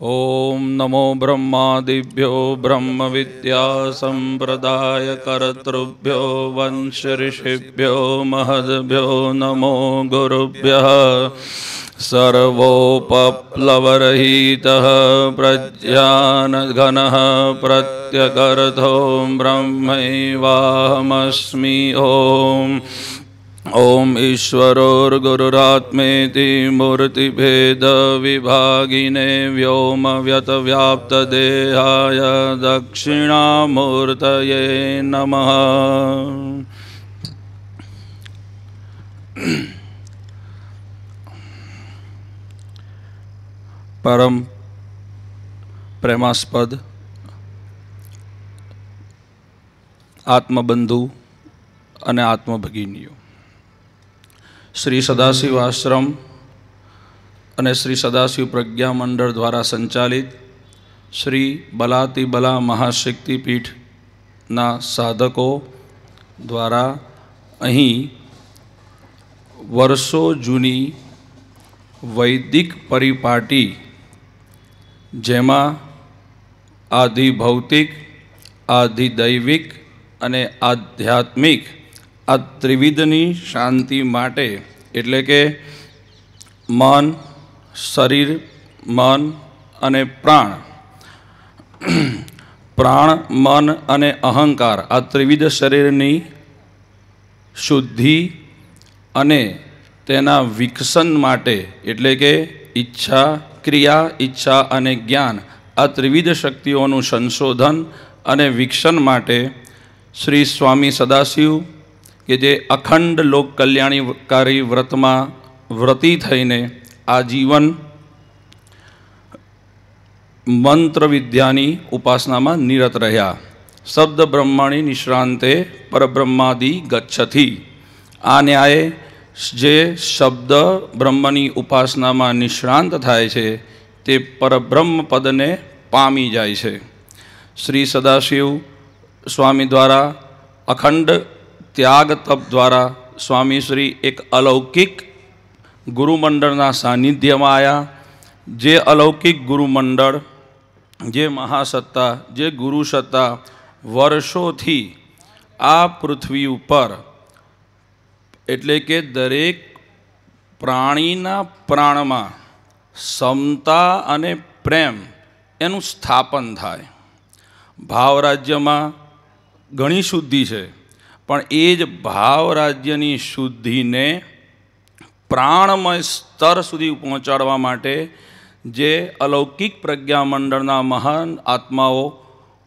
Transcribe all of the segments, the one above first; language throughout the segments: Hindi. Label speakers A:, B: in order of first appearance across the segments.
A: ओम नमो ब्रह्मादिभ्यो ब्रह्म विद्या संप्रदाय कर्तृभ्यो वंश ऋषिभ्यो महद्भ्यो नमो गुरुभ्यः सर्वोपप्लवरहितः प्रज्ञानघनः प्रत्यगर्थो ब्रह्मैवाहमस्मि। ओम ओम ईश्वरोर्गुरुरात्मेति मूर्तिभेद विभागिने व्योम व्यतव्याप्तदेहाय दक्षिणामूर्तये नमः। परम प्रेमास्पद आत्मबंधु અને આત્મભગીનીઓ, શ્રી સદાશિવ આશ્રમ અને શ્રી સદાશિવ પ્રજ્ઞા મંડળ દ્વારા સંચાલિત શ્રી બલાતિબલા મહાશક્તિપીઠના સાધકો દ્વારા અહીં વર્ષો જૂની વૈદિક પરિપાટી, જેમાં આધિ ભૌતિક, આધિ દૈવિક અને આધ્યાત્મિક આ ત્રિવિધની શાંતિ માટે, એટલે કે મન, શરીર, મન અને પ્રાણ, પ્રાણ, મન અને અહંકાર, આ ત્રિવિધ શરીરની શુદ્ધિ અને તેના વિકસન માટે, એટલે કે ઈચ્છા, ક્રિયા, ઈચ્છા અને જ્ઞાન, આ ત્રિવિધ શક્તિઓનું સંશોધન અને વિકસન માટે શ્રી સ્વામી સદાશિવ કે જે અખંડ લોક કલ્યાણીકારી વ્રતમાં વ્રતી થઈને આજીવન મંત્ર વિદ્યાની ઉપાસનામાં નિરત રહ્યા. શબ્દ બ્રહ્માણી નિષ્ણાંતે પરબ્રહ્માદિ ગચ્છતિ. આ ન્યાયે જે શબ્દ બ્રહ્મની ઉપાસનામાં નિષ્ણાંત થાય છે તે પરબ્રહ્મ પદને પામી જાય છે. શ્રી સદાશિવ સ્વામી દ્વારા અખંડ ત્યાગ તપ દ્વારા સ્વામી શ્રી એક અલૌકિક ગુરુમંડળના સાનિધ્યમાં આવ્યા. જે અલૌકિક ગુરુમંડળ, જે મહાસત્તા, જે ગુરુસત્તા વર્ષોથી આ પૃથ્વી ઉપર, એટલે કે દરેક પ્રાણીના પ્રાણમાં સમતા અને પ્રેમ એનું સ્થાપન થાય. ભાવ રાજ્યમાં ઘણી શુદ્ધિ છે, પણ એ જ ભાવ રાજ્યની શુદ્ધિને પ્રાણમય સ્તર સુધી પહોંચાડવા માટે જે અલૌકિક પ્રજ્ઞામંડળના મહાન આત્માઓ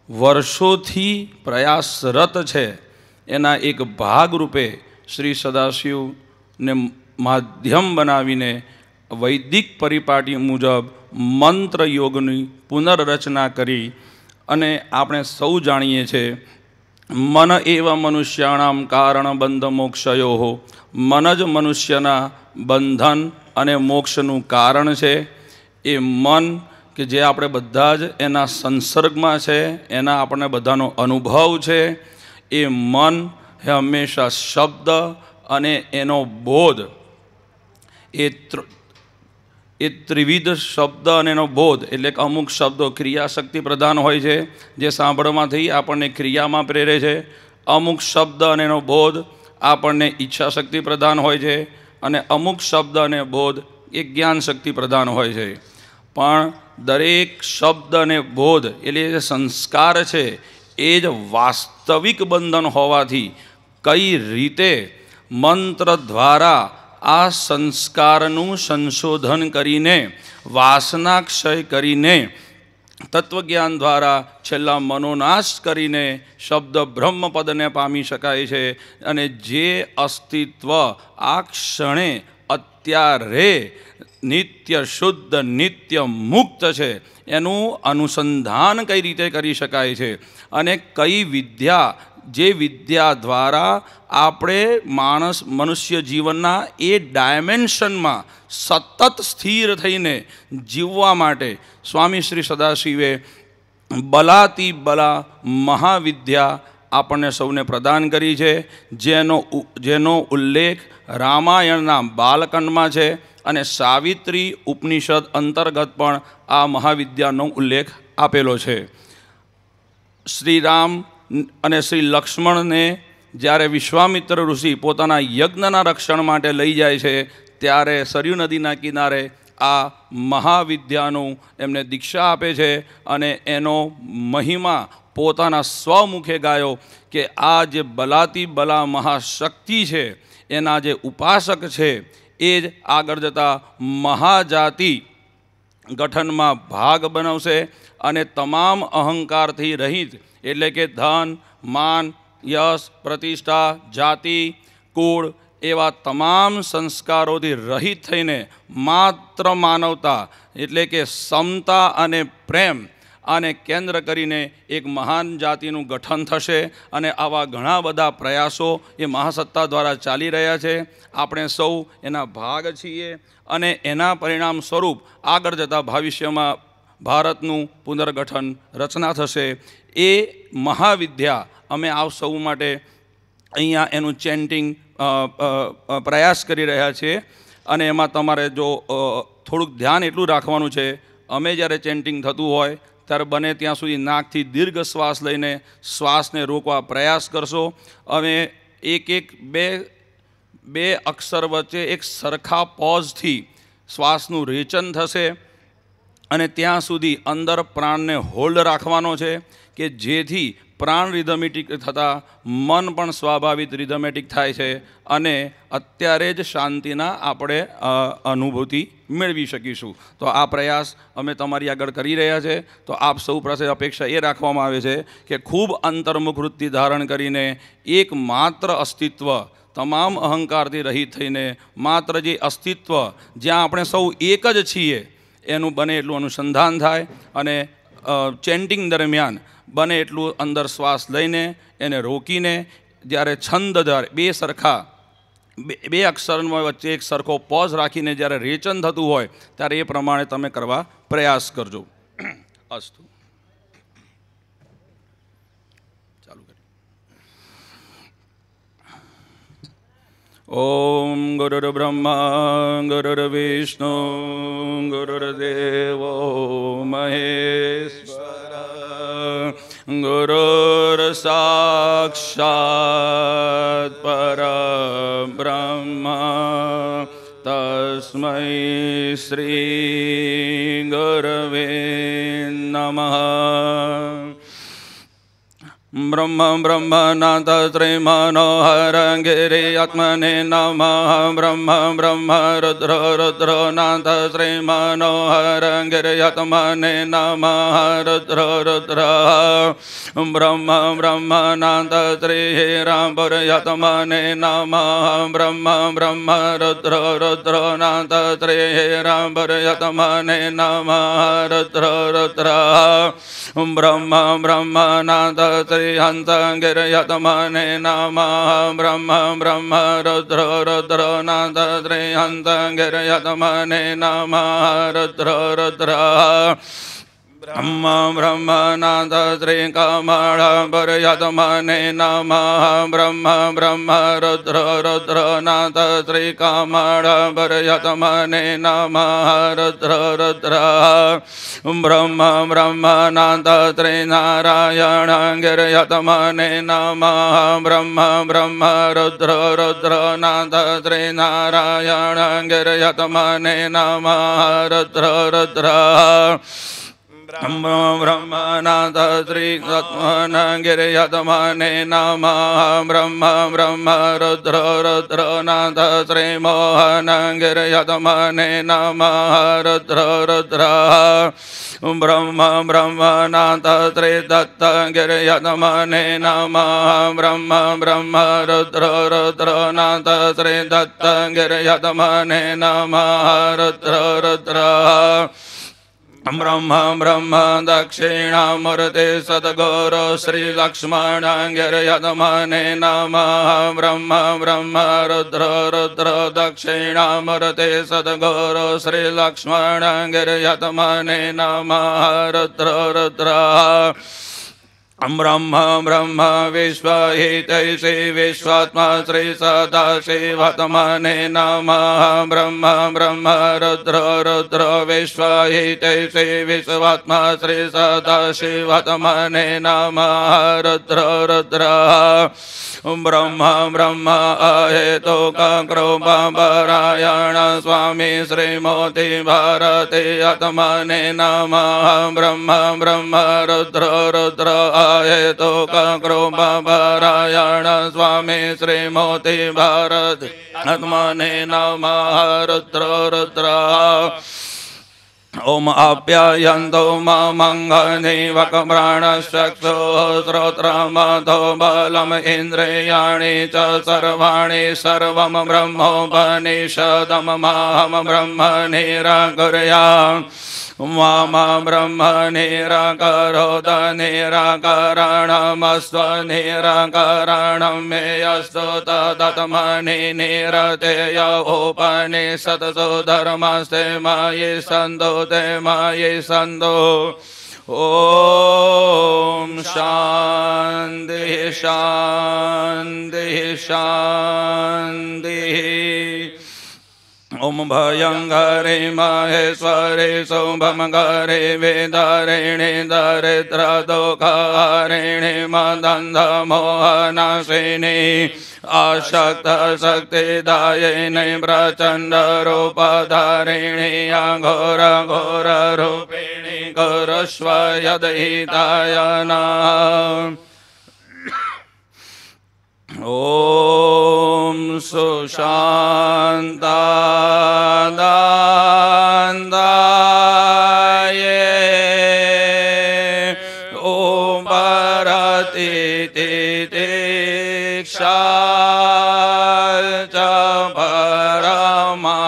A: વર્ષોથી પ્રયાસરત છે, એના એક ભાગરૂપે શ્રી સદાશિવને માધ્યમ બનાવીને વૈદિક પરિપાટી મુજબ મંત્ર યોગની પુનર્રચના કરી. અને આપણે સૌ જાણીએ છીએ, મન એવ મનુષ્યાણામ કારણ બંધ મોક્ષયો. મન જ મનુષ્યના બંધન અને મોક્ષનું કારણ છે. એ મન કે જે આપણે બધા જ એના સંસર્ગમાં છે, એના આપણને બધાનો અનુભવ છે, એ મન એ હંમેશા શબ્દ અને એનો બોધ, એ ત્રિવિધ શબ્દ અને એનો બોધ, એટલે કે અમુક શબ્દો ક્રિયાશક્તિ પ્રધાન હોય છે, જે સાંભળવાથી આપણને ક્રિયામાં પ્રેરે છે. અમુક શબ્દ અને એનો બોધ આપણને ઈચ્છાશક્તિ પ્રધાન હોય છે, અને અમુક શબ્દ અને બોધ એ જ્ઞાન શક્તિ પ્રધાન હોય છે. પણ દરેક શબ્દ અને બોધ એટલે જે સંસ્કાર છે એ જ વાસ્તવિક બંધન હોવાથી કઈ રીતે મંત્ર દ્વારા આ સંસ્કારનું સંશોધન કરીને, વાસનાક્ષય કરીને, તત્વજ્ઞાન દ્વારા છેલ્લા મનોનાશ કરીને શબ્દ બ્રહ્મપદને પામી શકાય છે. અને જે અસ્તિત્વ આ ક્ષણે અત્યારે નિત્ય શુદ્ધ, નિત્ય મુક્ત છે, એનું અનુસંધાન કઈ રીતે કરી શકાય છે, અને કઈ વિદ્યા, જે વિદ્યા દ્વારા આપણે મનુષ્ય જીવનના એ ડાયમેન્શનમાં સતત સ્થિર થઈને જીવવા માટે સ્વામી શ્રી સદાશિવે બલાતિબલા મહાવિદ્યા આપણને સૌને પ્રદાન કરી છે, જેનો ઉલ્લેખ રામાયણના બાલકાંડમાં છે અને સાવિત્રી ઉપનિષદ અંતર્ગત પણ આ મહાવિદ્યાનો ઉલ્લેખ આપેલો છે. શ્રી રામ અને શ્રી લક્ષ્મણને જ્યારે વિશ્વામિત્ર ઋષિ પોતાના યજ્ઞના રક્ષણ માટે લઈ જાય છે ત્યારે સરયુ નદીના કિનારે આ મહાવિદ્યાનું એમને દીક્ષા આપે છે અને એનો મહિમા પોતાના સ્વમુખે ગાયો કે આ જે બલાતી બલા મહાશક્તિ છે એના જે ઉપાસક છે એ જ આગળ જતાં મહાજાતિ ગઠનમાં ભાગ બનાવશે અને તમામ અહંકારથી રહિત એટલે કે ધન, માન, યશ, પ્રતિષ્ઠા, જાતિ, કુળ એવા તમામ સંસ્કારોથી રહિત થઈને માત્ર માનવતા એટલે કે સમતા અને પ્રેમ આને કેન્દ્ર કરીને એક મહાન જાતિનું ગઠન થશે. અને આવા ઘણા બધા પ્રયાસો એ મહાસત્તા દ્વારા ચાલી રહ્યા છે. આપણે સૌ એના ભાગ છીએ અને એના પરિણામ સ્વરૂપ આગળ જતાં ભવિષ્યમાં ભારતનું પુનર્ગઠન રચના થશે. એ મહાવિદ્યા અમે આપ સૌ માટે અહીંયા એનું ચેન્ટિંગ પ્રયાસ કરી રહ્યા છીએ અને એમાં તમારે જો થોડુંક ધ્યાન એટલું રાખવાનું છે, અમે જ્યારે ચેન્ટિંગ થતું હોય ત્યારે બને ત્યાં સુધી નાકથી દીર્ઘ શ્વાસ લઈને શ્વાસને રોકવા પ્રયાસ કરશો. અમે બે અક્ષર વચ્ચે એક સરખા પોઝથી શ્વાસનું રેચન થશે અને ત્યાં સુધી અંદર પ્રાણને હોલ્ડ રાખવાનો છે કે જેથી પ્રાણ રિધમેટિક થતાં મન પણ સ્વાભાવિક રિધમેટિક થાય છે અને અત્યારે જ શાંતિના આપણે અનુભૂતિ મેળવી શકીશું. તો આ પ્રયાસ અમે તમારી આગળ કરી રહ્યા છે. તો આપ સૌ પાસે અપેક્ષા એ રાખવામાં આવે છે કે ખૂબ અંતર્મુખ વૃત્તિ ધારણ કરીને એક માત્ર અસ્તિત્વ તમામ અહંકારથી રહિત થઈને માત્ર જે અસ્તિત્વ જ્યાં આપણે સૌ એક જ છીએ એનું બને એટલું અનુસંધાન થાય અને ચેન્ટિંગ દરમિયાન બને એટલું અંદર શ્વાસ લઈને એને રોકીને જ્યારે છંદ બે અક્ષર વચ્ચે એક સરખો પોઝ રાખીને જ્યારે રેચન થતું હોય ત્યારે એ પ્રમાણે તમે કરવા પ્રયાસ કરજો. અસ્તુ. ચાલુ કરી. ઓમ ગુરુર્બ્રહ્મા ગુરુર્વિષ્ણુ ગુરુર્દેવો મહેશ્વર ગુરુર્સાક્ષાત પરબ્રહ્મ તસ્મૈ શ્રી ગુરવે નમઃ. બ્રહ્મ બ્રહ્મનાથ ત્રય મનોહર ગિરિયાત્મને નમઃ. બ્રહ્મ બ્રહ્મ રુદ્ર રુદ્રનાથ ત્રય મનોહર ગિરિયાત્મને નમઃ. રુદ્ર રુદ્ર બ્રહ્મ બ્રહ્મનાથ ત્રિહિરાંબુર્યાત્મને નમઃ. બ્રહ્મ બ્રહ્મ રુદ્ર રુદ્રનાથ ત્રિહિરાંબુર્યાત્મને નમઃ. રુદ્ર રુદ્ર બ્રહ્મ બ્રહ્મનાથ ત્રિહંતગિર્યાત્મને નમઃ. બ્રહ્મ બ્રહ્મ રુદ્ર રુદ્રનાથ ત્રિહંતગિર્યાત્મને નમઃ. રુદ્ર રુદ્ર બ્રહ્મ બ્રહ્મનાથ ત્રિકમળાંબુર્યાત્મને નમઃ. બ્રહ્મ બ્રહ્મ રુદ્ર રુદ્રનાથ ત્રિકમળાંબુર્યાત્મને નમઃ. રુદ્ર રુદ્ર બ્રહ્મ બ્રહ્મનાથ ત્રિનારાયણગિર્યાત્મને નમઃ. બ્રહ્મ બ્રહ્મ રુદ્ર રુદ્રનાથ ત્રિનારાયણગિર્યાત્મને નમઃ. રુદ્ર રુદ્ર બ્રહ્મ બ્રહ્મનાથ ત્રિરત્નગિર્યાત્મને નમઃ. બ્રહ્મ બ્રહ્મ રુદ્ર રુદ્રનાથ ત્રિમોહનગિર્યાત્મને નમઃ. રુદ્ર રુદ્ર બ્રહ્મ બ્રહ્મનાથ ત્રિદત્તગિર્યાત્મને નમઃ. બ્રહ્મ બ્રહ્મ રુદ્ર રુદ્રનાથ ત્રિદત્તગિર્યાત્મને નમઃ. રુદ્ર રુદ્ર બ્રહ્મ બ્રહ્મ દક્ષિણામૂર્તિ સદગુરુ શ્રી લક્ષ્મણગિર્યાત્મને નમઃ. બ્રહ્મ બ્રહ્મ રુદ્ર રુદ્ર દક્ષિણામૂર્તિ સદગુરુ શ્રી લક્ષ્મણગિર્યાત્મને નમઃ. રુદ્ર રુદ્ર ब्रह्म ब्रह्म विश्वहितैषी विश्वात्मा श्री सदाशिवात्मने नमः। ब्रह्म ब्रह्म रुद्र रुद्र विश्वहितैषी विश्वात्मा श्री सदाशिवात्मने नमः। रुद्र रुद्र ब्रह्म ब्रह्म अहेतुककृपापरायण स्वामी श्रीमोति भारती आत्मने नमः। ब्रह्म ब्रह्म रुद्र रुद्र अहेतुककृपापरायण स्वामी श्रीमोति भारती आत्मने नमः। रुद्र रुद्र ओम आप्यायन्तो मङ्गलैवकप्राणचक्षुः श्रोत्रमथो बलम् इन्द्रियाणि च सर्वाणि सर्वं ब्रह्मोपनिषदमहं ब्रह्म निराकुर्याम्। मम ब्रह्म निराकरोत निराकरणमस्व निराकरणं मे अस्तु तदत्मनि निरतेय उपनिषत्सु धर्मस्ते मयि सन्तो ते मयि सन्तो। ॐ शान्तिः शान्तिः शान्तिः। ओम भयंकरे महेश्वरे शुभंकरे वेदारिणे दरिद्रदुःखहरिणे मदन्धमोहनाशिने आशक्त शक्तिदायिने प्रचण्डरूपधारिणे अघोर घोर रूपिणे कुरुष्व यद्हिताय नमः। ओम सुशान्ताय ओम भारती तितिक्षा च परमा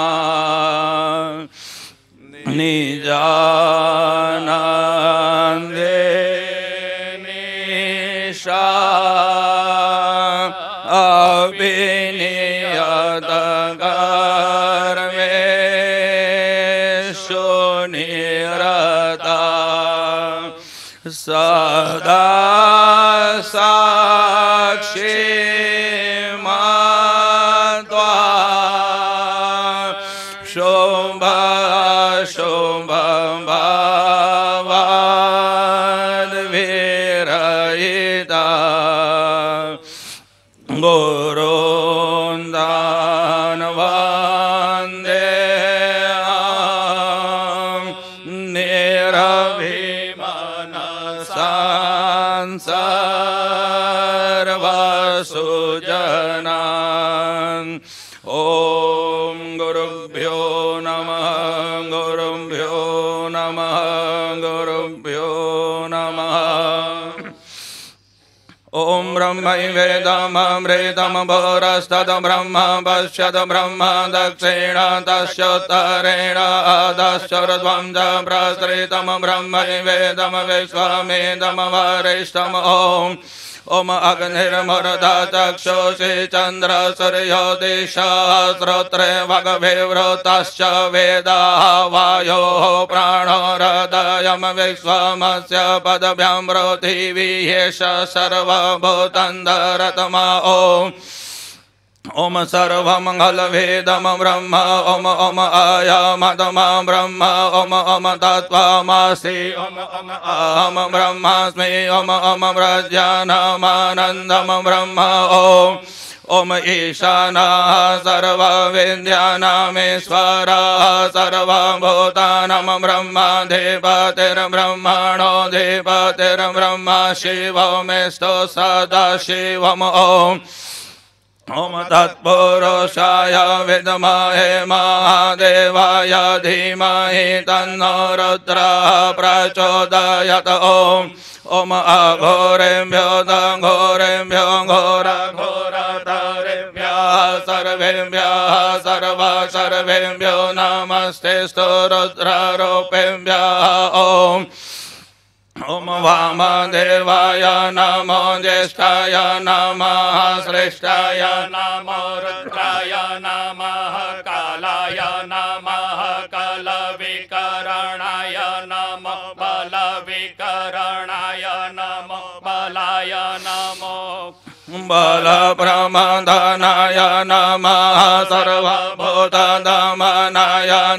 A: निजानन्दे निशा अभिनियत कर्मेषु निरता सदा साक्षी मत्वा शुभ शुभ भावाद्विरहिता गुरुं वन्देऽहं निरभिमानसां सर्वसुजनान्। ॐ गुरुभ्यो नमः गुरुभ्यो नमः गुरुभ्यो नमः। ओम ब्रह्मैवेदममृतं भोरस्तद ब्रह्म पश्यद ब्रह्म दक्षिण तस्योत्तरेण अधश्चोर्ध्वं च प्रसृतं ब्रह्मैवेदं विश्वमेदं वरिष्ठम्। ओम ओम अग्निर्मरुता चक्षुषी चंद्र सूर्यो दिशः श्रोत्रे भगविवृतश्च वेदाः वायोः प्राणो हृदयं विश्वमस्य पदभ्यां पृथिवी ह्येष सर्वभूतन्धरतमा। ओम सर्वमङ्गलवेदं ब्रह्म ओम ओम अयमतमा ब्रह्म ओम ओम तत्त्वमसि ओम ओम अहं ब्रह्मास्मि ओम ओम प्रज्ञानमानन्दं ब्रह्म ओम ओम ईशानः सर्वविद्यानामीश्वरः सर्वभूतानां ब्रह्माधिपतिर्ब्रह्मणो धिपतिर्ब्रह्म शिवोऽस्मि सदाशिवम्। ओम ओम तत्पुरुषाय विद्महे महादेवाय धीमहि तन्नो रुद्रः प्रचोदयात्। ओम ओम अघोरेभ्यो घोरेभ्यो घोरघोरतरेभ्यः सर्वेभ्यः सर्वेभ्यो नमस्तेस्तु रुद्ररूपेभ्यः। ओम ओम वामदेवाय नमो ज्येष्ठाय नमः श्रेष्ठाय नमो रुद्राय नमः कालाय नमः कालविकरणाय नमो बलविकरणाय नमो बल बल प्रमदनाय नमः सर्वभूतदमनाय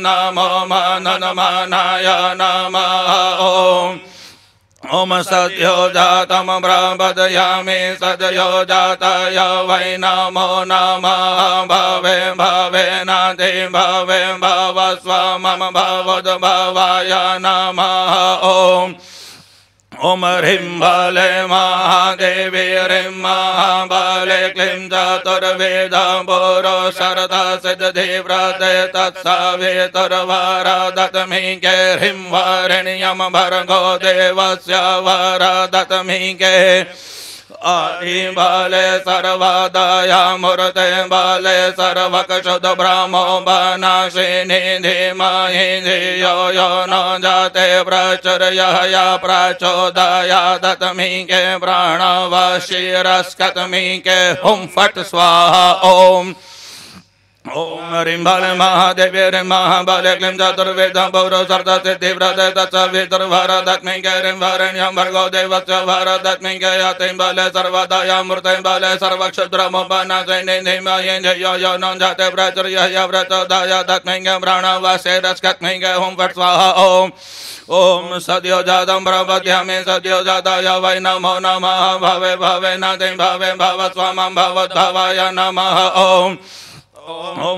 A: नमो मनन्मनाय नमः ओम सद्यो जातम प्रपदयामि सद्यो जाताय वै नमो नमः भवे भवे नादे भवे भवस्व मम भवोद्भवाय नमः ओम ह्रीं बले महादेवी ह्रीं महाबले क्लीं चतुर्वेदं पुरुषर्थ सिद्धि व्रते तत्सवितुर्वरदत्मि के ह्रीं वरेण्यं भर्गो देवस्य वरदत्मि के आदि बले सर्वदया मूर्ते बले सर्वक्षुद्ध ब्रह्मो बनाशिनी धीमहि धियो यो न जाते प्रचुर्यः प्रचोदयादत्मि के प्राणवशिरस्कत्मि के हुं फट् स्वाहा ओम ओम ह्रीं बले महादेवी ह्रीं महाबले क्लीं चतुर्वेदं पुरुषर्थ सिद्धि व्रते तत्सवितुर्वरदत्मि के ह्रीं वरेण्यं भर्गो देवस्य वरदत्मि के अतिं बले सर्वदया मूर्ते बले सर्वक्षुद्रमो बनाशिनी धीमहि धियो यो न जाते प्रचुर्यः प्रचोदयादत्मि के प्राणवशिरस्कत्मि के हुं फट् स्वाहा ओम ओम सद्यो जातं प्रपद्यामि सद्यो जाताय वै नमो नमः भवे भवे नादे भवे भवस्व मम भवोद्भवाय नमः ओम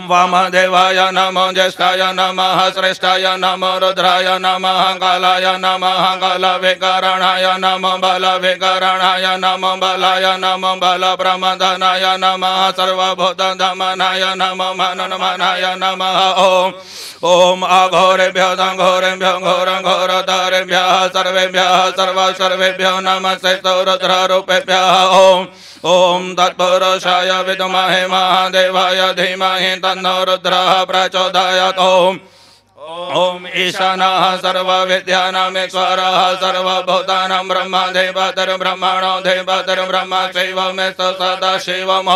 A: वामदेवाय नमो ज्येष्ठाय नमः श्रेष्ठाय नमो रुद्राय नमः कालाय नमः कालविकरणाय नमो बलविकरणाय नमो बलाय नमो बलप्रमदनाय नमः सर्वभूतदमनाय नमो मनन्मनाय नमः ओम अघोरेभ्यो घोरेभ्यो घोरं घोरतरेभ्यः सर्वेभ्यः सर्वेभ्यो नमस्ते रुद्ररूपेभ्यः ओम तत्पुरुषाय विद्महे महादेवाय धीमहि तन्नो रुद्रः प्रचोदयात् ओम ईशानः सर्वविद्यानामीश्वरः सर्वभूतानां ब्रह्मदेवतर्ब्रह्मणो देवतर्ब्रह्म शिवमेस्तु सदाशिवम्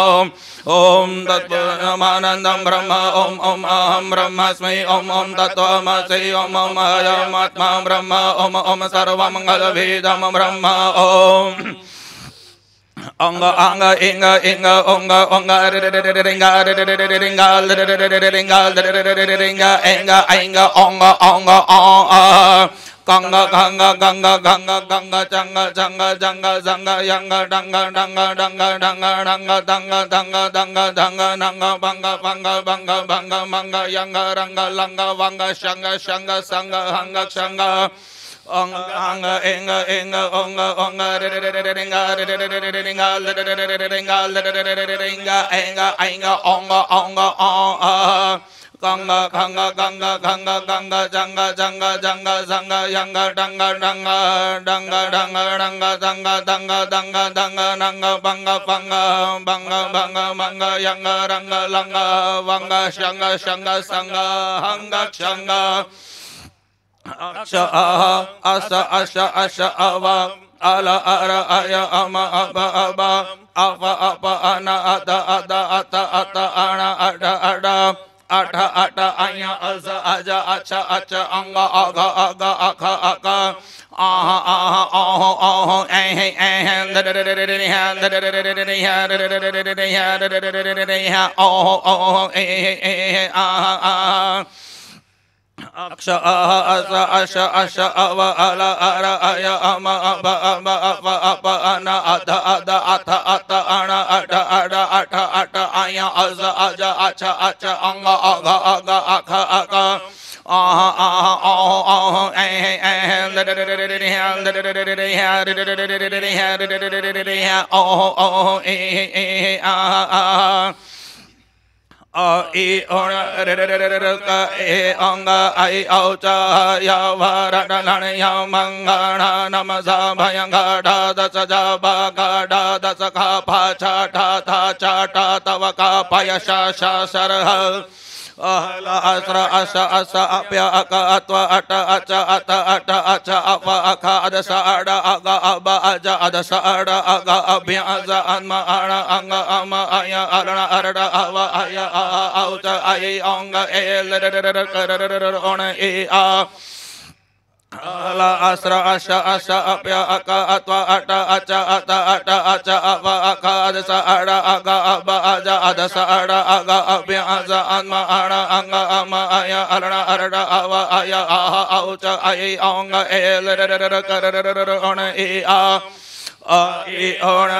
A: ओम तत्त्वमानन्दं ब्रह्म ओम ओम अहं ब्रह्मास्मि ओम ओम तत्त्वमसि ओम ओम अयमात्मा ब्रह्म ओम ओम सर्वमङ्गलभीदं ब्रह्म ओम Onga anga inga inga onga onga ringa ringa ringa inga inga onga onga ganga ganga ganga ganga ganga janga janga janga janga yanga danga danga danga danga danga danga danga danga danga nanga banga banga banga banga manga yanga ranga langa wanga shanga shanga sanga hanga shanga Onga inga inga onga onga ringa ringa inga inga onga onga ganga ganga ganga ganga ganga janga janga janga janga yanga danga danga danga danga danga danga danga danga danga nanga banga banga banga banga manga yanga ranga langa wanga shanga shanga sanga hanga shanga Asha aha asa asha asha ava ala ara aya ama aba aba apa apa ana ada ada ata ata ana ada ada ata ata aya aza aja acha acha anga aga aga aka aka aha aha aha aha eh eh aha Aksha aha asa asha asha ava ala ara aya ama aba aba apa apa ana ada ada ata ata ana ada ada ata ata aya aza aja acha acha anga aga aga aka aka aha aha aha aha eh eh aha I ora ka e anga ai aucha ya varadana ya mangana namasa bhayanga da dasaja bagada dasakha pacha ta tha cha ta tavaka payasha shasarha ahla asra asa asa apya aka atwa ata acha ata ata acha apa aka adasa ada aga aba aja adasa ada aga abya aza anma ana anga ama aya arana arada ava aya auta ai anga el ona e a अला अस्र अश अश अप्य अक अत्वा अट अच अत अट अच अव अक अदस अड अग अब अज अदस अड अग अभ्य अज अन्म अण अंग अम अय अरण अरड अव अय आह औच अय औंग एल रर कर अण ए आ ए ओण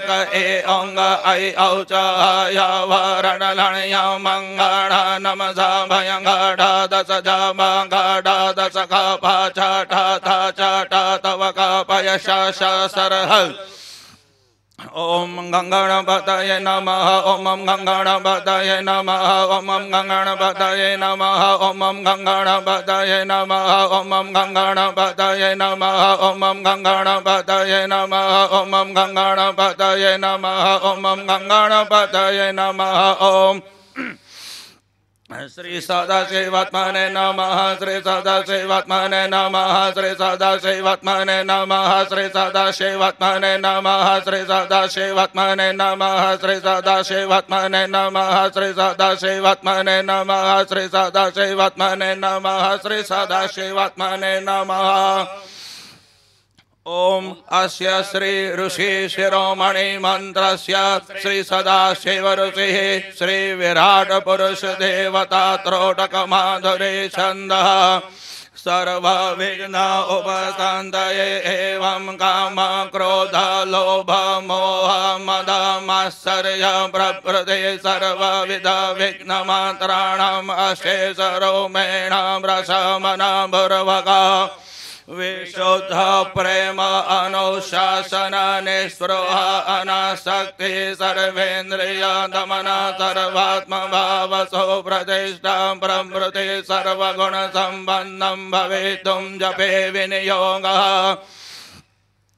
A: क ए औंग ऐ औच या वरण लण या मंगण नम सा भयंगढ़ दस जाम गढ़ दस का पा छा छा तव का पय सरहल ओम गंगणपतये नमः ओम गंगणपतये नमः ओम गंगणपतये नमः ओम गंगणपतये नमः ओम गंगणपतये नमः ओम गंगणपतये नमः ओम गंगणपतये नमः ओम गंगणपतये नमः ओम श्री सदाशिवात्मने नमः श्री सदाशिवात्मने नमः श्री सदाशिवात्मने नमः श्री सदाशिवात्मने नमः श्री सदाशिवात्मने नमः श्री सदाशिवात्मने नमः श्री सदाशिवात्मने नमः श्री सदाशिवात्मने नमः श्री सदाशिवात्मने नमः ओम अस्य श्री ऋषि शिरोमणि मंत्रस्य श्री सदाशिव ऋषि श्री विराट पुरुष देवता त्रोटक माधुरी छंदः सर्व विघ्न उपशान्तये एवं काम क्रोध लोभ मोह मद मात्सर्य प्रभृति सर्वविध विघ्न मात्राणाम् अशेष रोमेण प्रशमन भूर्वकः विशुद्ध प्रेम अनुशासन निस्पृह अनासक्ति सर्वेन्द्रिय दमन सर्वात्म भाव सुप्रतिष्ठा प्रभृति सर्वगुण संपन्नं भवितुं जपे विनियोगः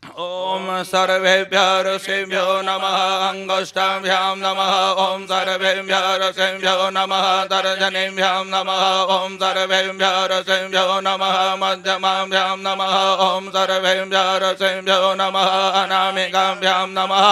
A: ओम सर्वेभ्यः ऋषिभ्यो नमः अंगुष्ठाभ्यां नमः ओम सर्वेभ्यः ऋषिभ्यो नमः तर्जनीभ्यां नमः ओम सर्वेभ्यः ऋषिभ्यो नमः मध्यमाभ्यां नमः ओम सर्वेभ्यः ऋषिभ्यो नमः अनामिकाभ्यां नमः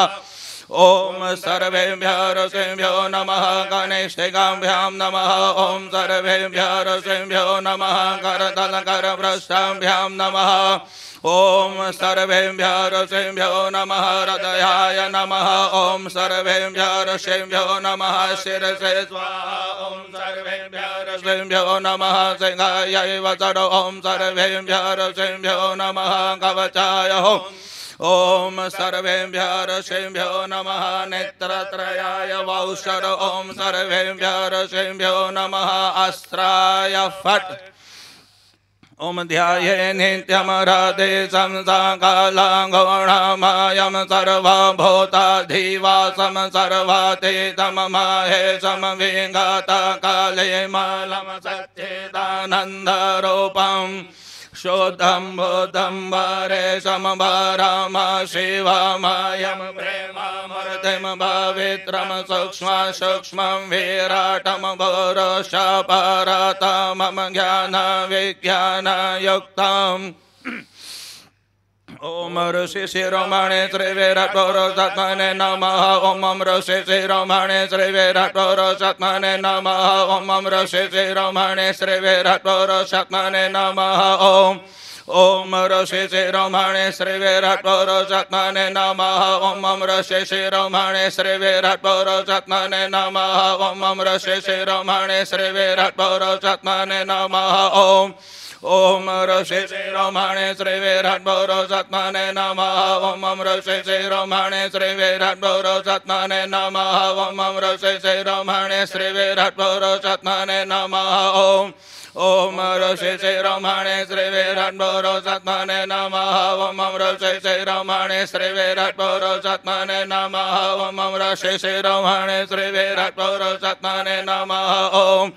A: ओम सर्वेभ्यः ऋषिभ्यो नमः कनिष्ठिकाभ्यां नमः ओम सर्वेभ्यः ऋषिभ्यो नमः करतलकरपृष्ठाभ्यां नमः ओम सर्वेभ्यः ऋषिभ्यो नमः हृदयाय नमः ओम सर्वेभ्यः ऋषिभ्यो नमः शिरसे स्वाहा ओम सर्वेभ्यः ऋषिभ्यो नमः सिंहाय वसड ओम सर्वेभ्यः ऋषिभ्यो नमः कवचाय ओम सर्वेभ्यः ऋषिभ्यो नमः नेत्रत्रयाय वौषड ओम सर्वेभ्यः ऋषिभ्यो नमः अस्त्राय फट् ओम ध्याये नित्यं राधे संसाकालाघोणमयं सर्वभूताधिवासं सर्वातीतं महेशं विगतकाले मलं सच्चिदानन्दरूपम् शुद्धं बुद्धं वरेशं वरम शिवमयं प्रेममूर्तिं पवित्रं सूक्ष्म सूक्ष्मं विराटं पुरुष परतमं ज्ञान विज्ञानयुक्तम् ओम ऋषि शिरोमणे श्री विराट पुरुषात्मने नमः ओम ऋषि शिरोमणे श्री विराट पुरुषात्मने नमः ओम ऋषि शिरोमणे श्री विराट पुरुषात्मने नमः ओम ऋषि शिरोमणे श्री विराट पुरुषात्मने नमः ओम ऋषि शिरोमणे श्री विराट पुरुषात्मने नमः ओम ऋषि शिरोमणे श्री विराट पुरुषात्मने नमः ओम ऋषि शिरोमणे श्री विराट पुरुषात्मने नमः ओम ऋषि शिरोमणे श्री विराट पुरुषात्मने नमः ओम ऋषि शिरोमणे श्री विराट पुरुषात्मने नमः ओम ऋषि शिरोमणे श्री विराट पुरुषात्मने नमः ओम ऋषि शिरोमणे श्री विराट पुरुषात्मने नमः ओम ऋषि शिरोमणे श्री विराट पुरुषात्मने नमः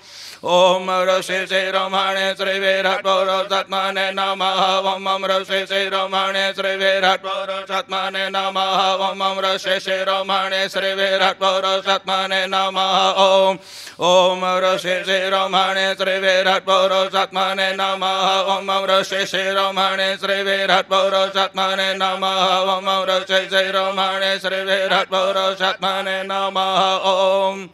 A: ओम ऋषि शिरोमणे श्री विराट पुरुषात्मने नमः ओम ऋषि शिरोमणे श्री विराट पुरुषात्मने नमः ओम ऋषि शिरोमणे श्री विराट पुरुषात्मने नमः ओम ऋषि शिरोमणे श्री विराट पुरुषात्मने नमः ओम ऋषि शिरोमणे श्री विराट पुरुषात्मने नमः ओम ऋषि शिरोमणे श्री विराट पुरुषात्मने नमः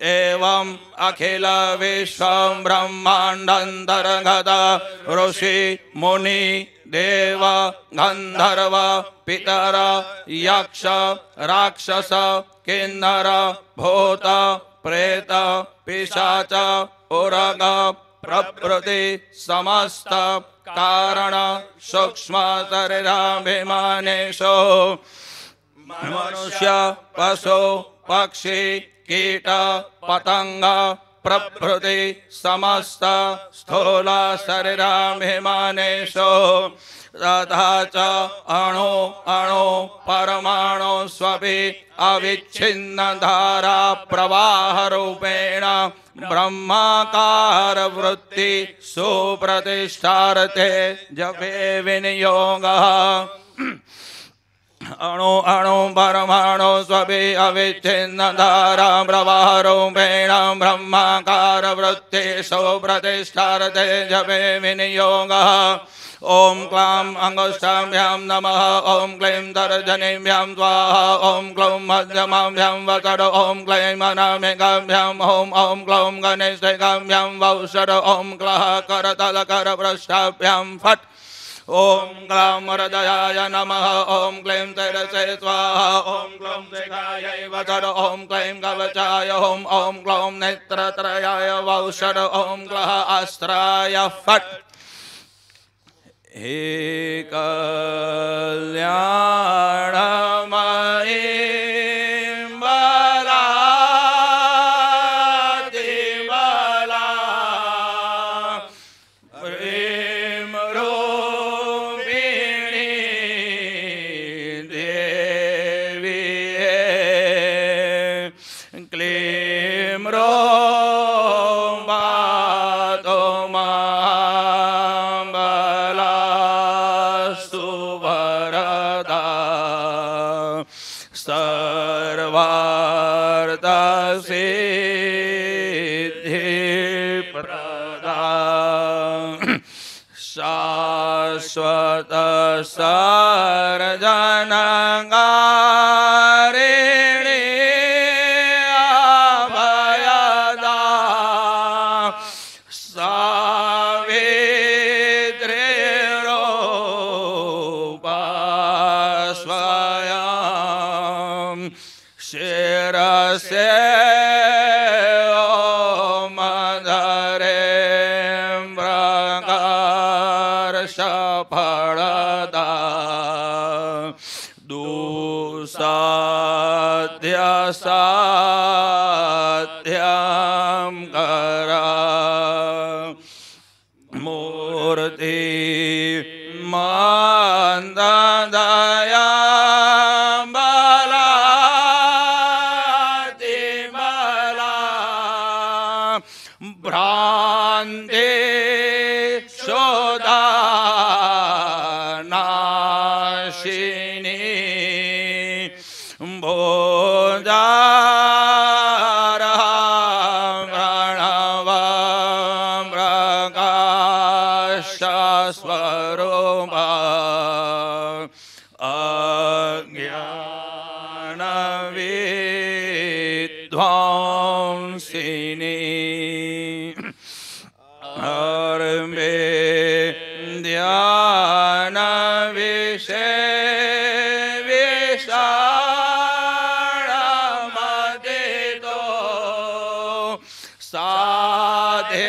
A: एवं अखिल विश्वं ब्रह्मांडांतर्गत ऋषि मुनि देव गंधर्व पितर यक्ष राक्षस किन्नर भूत प्रेत पिशाच उरग प्रभृति समस्त कारण सूक्ष्म शरीराभिमानेषु मनुष्य पशु पक्षी कीट पतंग प्रभृति समस्त स्थूल शरीराभिमानेषु तथा च अणु अणु परमाणु स्वपि अविच्छिन्न धारा प्रवाह रूपेण ब्रह्माकार वृत्ति सुप्रतिष्ठार्थे जपे विनियोगः अणु अणु परमाणु स्वपि अविच्छिन्न धारा प्रवाह रूपेण ब्रह्माकार वृत्ति सुप्रतिष्ठार्थे जपे विनियोगः ओम क्लां अंगुष्ठाभ्यां नमः ओम क्लीं तर्जनीभ्यां स्वाहा ओम क्लौं मध्यमाभ्यां वसड ओम क्लीं अनामिकाभ्यां ओम क्लौं गणेशकाभ्यां वौषड ओम क्लः करतलकरपृष्ठाभ्यां फट् ओम क्लां हृदयाय नमः ओम क्लीं तेजसे स्वाहा ओम क्लौं शिखायै वसड ओम क्लीं कवचाय ओम क्लौं नेत्रत्रयाय वौषड ओम क्लः अस्त्राय फट् हे कल्याणमयी बलादिबला प्रेमरूपिणी देवी क्लीं रोपातो सर्वार्थसिद्धिप्रदा शाश्वत सर्जनकारिणी अभयदा सावित्रीरूपा स्वयं शिरसे फलदा दुसाध्य साध्यं करा मूर्ति मंददया बलादिबला भ्रांति शोधा स्वरूपा अज्ञान विध्वंसिनी और में ध्यान विषय विषाणमदितो साधे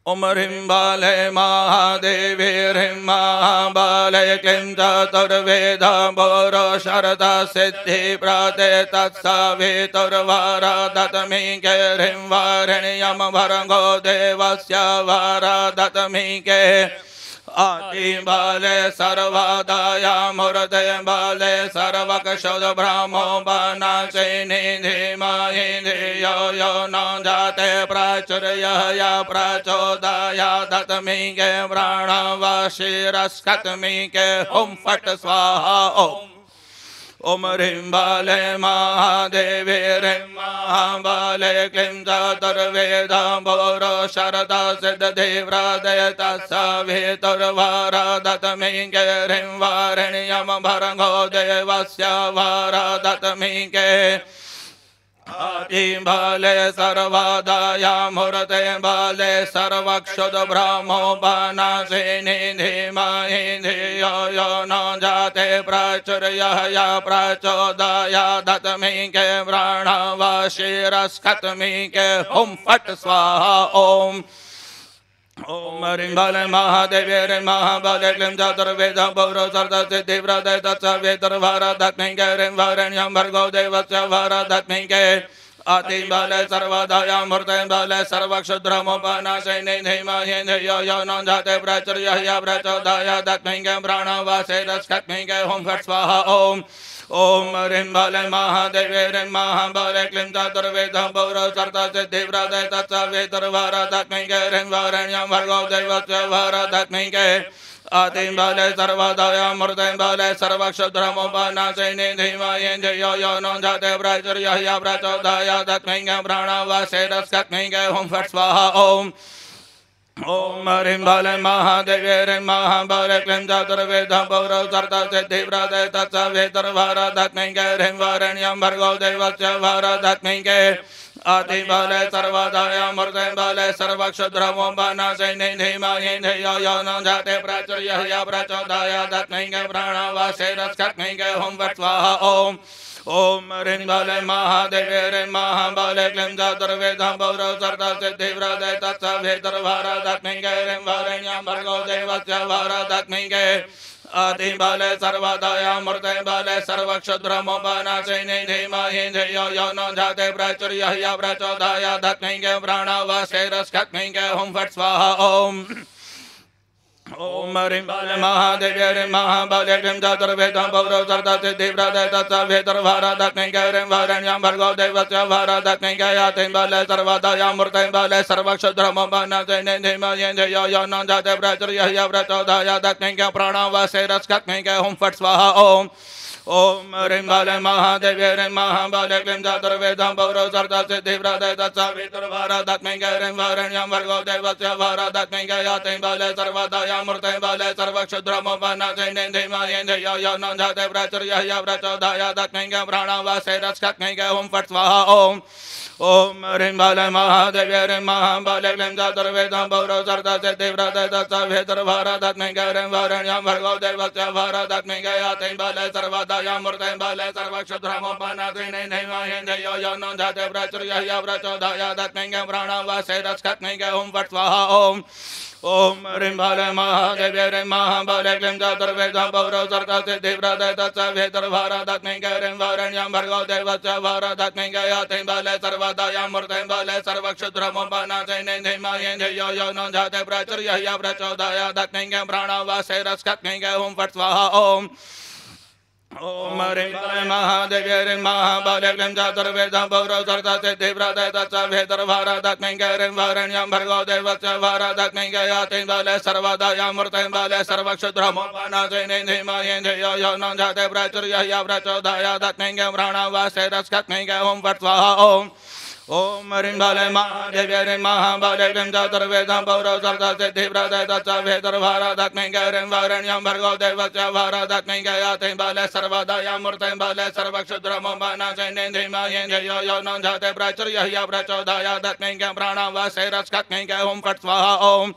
A: ओम ह्रीं बाले महादेवी ह्रीं महाबाले क्लीं चतुर्वेद भोरो शरदा सिद्धि प्रदे तत्सवितुर्वरदत्मिके ह्रीं वारिण्यं भर्गो देवस्य वरदत्मिके आदि बाले सर्वदाया मूर्ते बाले सर्वक्षुद ब्रह्मो बनाशेनि धीमहि धियो यो न जाते प्राचुर्यः प्रचोदया दत्मिके प्राणवशिरस्कत्मिके ॐ फट् स्वाहा ओम ह्रीं बाले महादेवी ह्रीं महाबाले क्लीं चतुर्वेद भोरो शरदा सिद्धि प्रदे तत्सवितुर्वरदत्मिके ह्रीं वारिण्यं भर्गो देवस्य वरदत्मिके आदि बाले सर्वदाया मूर्ते बाले सर्वक्षुद ब्रह्मो बनाशेनि धीमहि धियो यो न जाते प्राचुर्यः प्रचोदया दत्मिके प्राणवशिरस्कत्मिके ॐ फट् स्वाहा ओम ह्रीं बाले महादेवी ह्रीं महाबाले क्लीं चतुर्वेद भोरो शरदा सिद्धि प्रदे तत्सवितुर्वरदत्मिके ह्रीं वारिण्यं भर्गो देवस्य वरदत्मिके आदि बाले सर्वदाया मूर्ते बाले सर्वक्षुद्रमो बनाशेनि धीमहि धियो यो न जाते प्राचुर्यः प्रचोदया दत्मिके प्राणवशिरस्कत्मिके ॐ फट् स्वाहा ओम ह्रीं बाले महादेवी ह्रीं महाबाले क्लीं चतुर्वेद भोरो शरदा सिद्धि प्रदे तत्सवितुर्वरदत्मिके ह्रीं वारिण्यं भर्गो देवस्य वरदत्मिके आदि बाले सर्वदाया मूर्ते बाले सर्वक्षुद्रमो बनाशेनि धीमहि धियो यो न जाते प्राचुर्यः प्रचोदया दत्मिके प्राणवशिरस्कत्मिके ॐ फट् स्वाहा ओम ह्रीं बाले महादेवी ह्रीं महाबाले क्लीं चतुर्वेद भोरो शरदा सिद्धि प्रदे तत्सवितुर्वरदत्मिके ह्रीं वारिण्यं भर्गो देवस्य वरदत्मिके आदि बाले सर्वदाया मूर्ते बाले सर्वक्षुद्रमो बनाशेनि धीमहि धियो यो न जाते प्राचुर्यः प्रचोदया दत्मिके प्राणवशिरस्कत्मिके ॐ फट् स्वाहा ओम ह्रीं बाले महादेवी ह्रीं महाबाले क्लीं चतुर्वेद भोरो शरदा सिद्धि प्रदे तत्सवितुर्वरदत्मिके ह्रीं वारिण्यं भर्गो देवस्य वरदत्मिके आदि बाले सर्वदाया मूर्ते बाले सर्वक्षुद्रमो बनाशेनि धीमहि धियो यो न जाते प्राचुर्यः प्रचोदया दत्मिके प्राणवशिरस्कत्मिके ॐ फट् स्वाहा ओम ह्रीं बाले महादेवी ह्रीं महाबाले क्लीं चतुर्वेद भोरो शरदा सिद्धि प्रदे तत्सवितुर्वरदत्मिके ह्रीं वारिण्यं भर्गो देवस्य वरदत्मिके आदि बाले सर्वदाया मूर्ते बाले सर्वक्षुद्रमो बनाशेनि धीमहि धियो यो न जाते प्राचुर्यः प्रचोदया दत्मिके प्राणवशिरस्कत्मिके ॐ फट् स्वाहा ओम ह्रीं बाले महादेवी ह्रीं महाबाले क्लीं चतुर्वेद भोरो शरदा सिद्धि प्रदे तत्सवितुर्वरदत्मिके ह्रीं वारिण्यं भर्गो देवस्य वरदत्मिके आदि बाले सर्वदाया मूर्ते बाले सर्वक्षुद्रमो बनाशेनि धीमहि धियो यो न जाते प्राचुर्यः प्रचोदया दत्मिके प्राणवशिरस्कत्मिके ॐ फट् स्वाहा ओम ह्रीं बाले महादेवी ह्रीं महाबाले क्लीं चतुर्वेद भोरो शरदा सिद्धि प्रदे तत्सवितुर्वरदत्मिके ह्रीं वारिण्यं भर्गो देवस्य वरदत्मिके आदि बाले सर्वदाया मूर्ते बाले सर्वक्षुद्रमो बनाशेनि धीमहि धियो यो न जाते प्राचुर्यः प्रचोदया दत्मिके प्राणवशिरस्कत्मिके ॐ फट् स्वाहा ओम ह्रीं बाले महादेवी ह्रीं महाबाले क्लीं चतुर्वेद भोरो शरदा सिद्धि प्रदे तत्सवितुर्वरदत्मिके ह्रीं वारिण्यं भर्गो देवस्य वरदत्मिके आदि बाले सर्वदाया मूर्ते बाले सर्वक्षुद्रमो बनाशेनि धीमहि धियो यो न जाते प्राचुर्यः प्रचोदया दत्मिके प्राणवशिरस्कत्मिके ॐ फट् स्वाहा ओम ह्रीं बाले महादेवी ह्रीं महाबाले क्लीं चतुर्वेद भोरो शरदा सिद्धि प्रदे तत्सवितुर्वरदत्मिके ह्रीं वारिण्यं भर्गो देवस्य वरदत्मिके आदि बाले सर्वदाया मूर्ते बाले सर्वक्षुद्रमो बनाशेनि धीमहि धियो यो न जाते प्राचुर्यः प्रचोदया दत्मिके प्राणवशिरस्कत्मिके ॐ फट् स्वाहा ओम ह्रीं बाले महादेवी ह्रीं महाबाले क्लीं चतुर्वेद भोरो शरदा सिद्धि प्रदे तत्सवितुर्वरदत्मिके ह्रीं वारिण्यं भर्गो देवस्य वरदत्मिके आदि बाले सर्वदाया मूर्ते बाले सर्वक्षुद्रमो बनाशेनि धीमहि धियो यो न जाते प्राचुर्यः प्रचोदया दत्मिके प्राणवशिरस्कत्मिके ॐ फट् स्वाहा ओम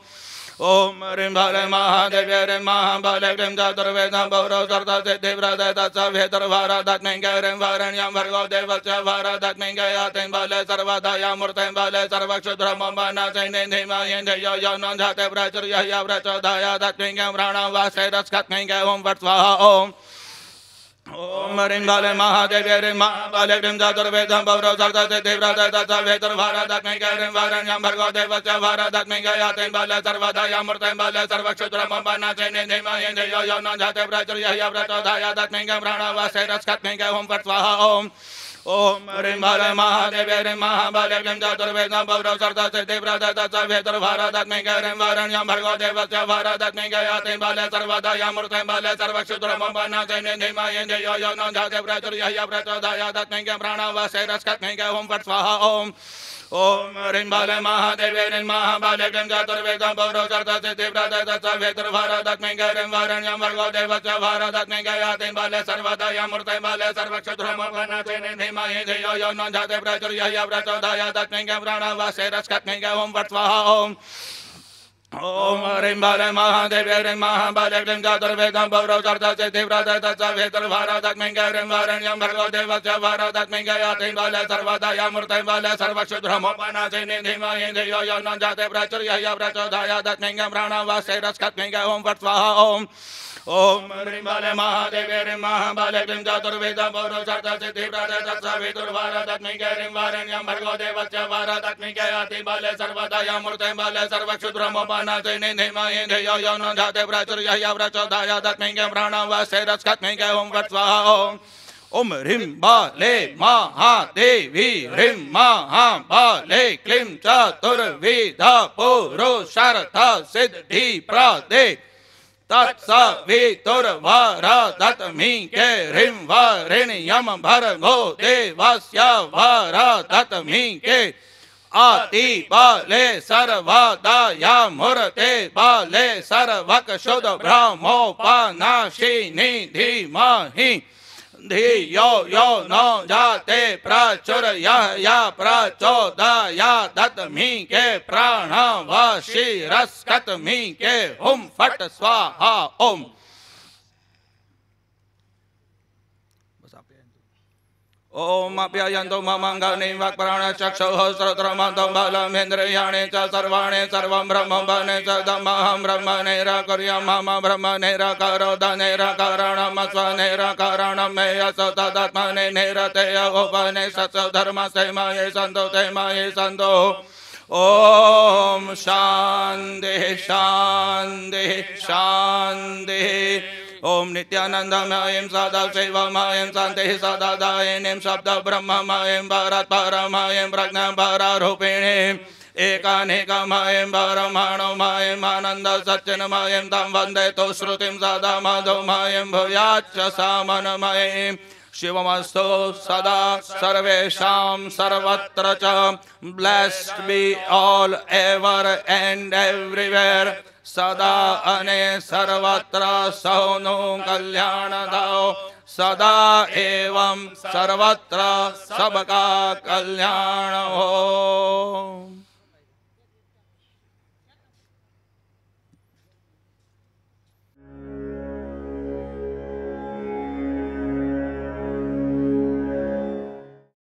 A: ओम ह्रीं भले महादेव्यै ह्रीं महाबले ह्रीं चतुर्वेदं पौरव सर्वसिद्धिप्रदे तत्सवितुर्वरदग्निं ह्रीं वरेण्यं भर्गो देवस्य वरदग्निं यातिं बले सर्वदया मूर्तिं बले सर्वक्षुद्रमं वनसिनि धीमहि धियो यो न जाते प्रचुर्यः प्रचोदयादग्निं प्राणवासेरस्कग्निं ओं फट् स्वाहा ओम ओम ह्रीं भले महादेव्यै ह्रीं महाबले ह्रीं चतुर्वेदं पौरव सर्वसिद्धिप्रदे तत्सवितुर्वरदग्निं ह्रीं वरेण्यं भर्गो देवस्य वरदग्निं यातिं बले सर्वदया मूर्तिं बले सर्वक्षुद्रमं वनसिनि धीमहि धियो यो न जाते प्रचुर्यः प्रचोदयादग्निं प्राणवासेरस्कग्निं ओं फट् स्वाहा ओम ओम ह्रीं भले महादेव्यै ह्रीं महाबले ह्रीं चतुर्वेदं पौरव सर्वसिद्धिप्रदे तत्सवितुर्वरदग्निं ह्रीं वरेण्यं भर्गो देवस्य वरदग्निं यातिं बले सर्वदया मूर्तिं बले सर्वक्षुद्रमं वनसिनि धीमहि धियो यो न जाते प्रचुर्यः प्रचोदयादग्निं प्राणवासेरस्कग्निं ओं फट् स्वाहा ओम ओम ह्रीं भले महादेव्यै ह्रीं महाबले ह्रीं चतुर्वेदं पौरव सर्वसिद्धिप्रदे तत्सवितुर्वरदग्निं ह्रीं वरेण्यं भर्गो देवस्य वरदग्निं यातिं बले सर्वदया मूर्तिं बले सर्वक्षुद्रमं वनसिनि धीमहि धियो यो न जाते प्रचुर्यः प्रचोदयादग्निं प्राणवासेरस्कग्निं ओं फट् स्वाहा ओम ओम ह्रीं भले महादेव्यै ह्रीं महाबले ह्रीं चतुर्वेदं पौरव सर्वसिद्धिप्रदे तत्सवितुर्वरदग्निं ह्रीं वरेण्यं भर्गो देवस्य वरदग्निं यातिं बले सर्वदया मूर्तिं बले सर्वक्षुद्रमं वनसिनि धीमहि धियो यो न जाते प्रचुर्यः प्रचोदयादग्निं प्राणवासेरस्कग्निं ओं फट् स्वाहा ओम ओम ह्रीं भले महादेव्यै ह्रीं महाबले ह्रीं चतुर्वेदं पौरव सर्वसिद्धिप्रदे तत्सवितुर्वरदग्निं ह्रीं वरेण्यं भर्गो देवस्य वरदग्निं यातिं बले सर्वदया मूर्तिं बले सर्वक्षुद्रमं वनसिनि धीमहि धियो यो न जाते प्रचुर्यः प्रचोदयादग्निं प्राणवासेरस्कग्निं ओं फट् स्वाहा ओम ओम ह्रीं भले महादेवी ह्रीं महाबले क्लीं चतुर्विध पुरुषार्थ सिद्धिप्रदे तत्सवितुर्वरदग्निं ह्रीं वरेण्यं भर्गो देवस्य वरदग्निं आति बले सर्वदया मूर्ते बले सर्वक्षुद् ब्रह्मोपनाशिनि धीमहि धियो यो न जाते प्रचुर्यः प्रचोदयादग्निं प्राणवासेरस्कग्निं ओं फट् स्वाहा ओम ओम अप्ययन्तु ममङ्गलि वाक्प्राणचक्षुः श्रोत्रमन्तं बलमिन्द्रियाणि च सर्वाणि सर्वं ब्रह्म बने च तमहं ब्रह्म निराकुर्यं मम ब्रह्म निराकरोद निराकरणं स्वनिराकरणं मे असौ तदात्मनि निरते उपनिषत्सु धर्मस्य मयि सन्तु ओम शान्ति शान्ति शान्ति ओम नित्यानंदमयीं सदाशिवमयीं शान्तिः सदादायिनीं शब्द ब्रह्ममयीं परमयीं प्रज्ञापरारूपिणीं एकानेकमयीं परमाणुमयीं आनन्द सच्चिन्मयीं तं वन्दे तु श्रुतिं सदा मधुमयीं भूयाच्च सामनमयीं शिवमस्तु सदा सर्वेषां सर्वत्र च blessed be all ever and everywhere सदा अने सर्वत्र सौनो कल्याणदाओ सदा एवं सर्वत्र सबका कल्याण हो।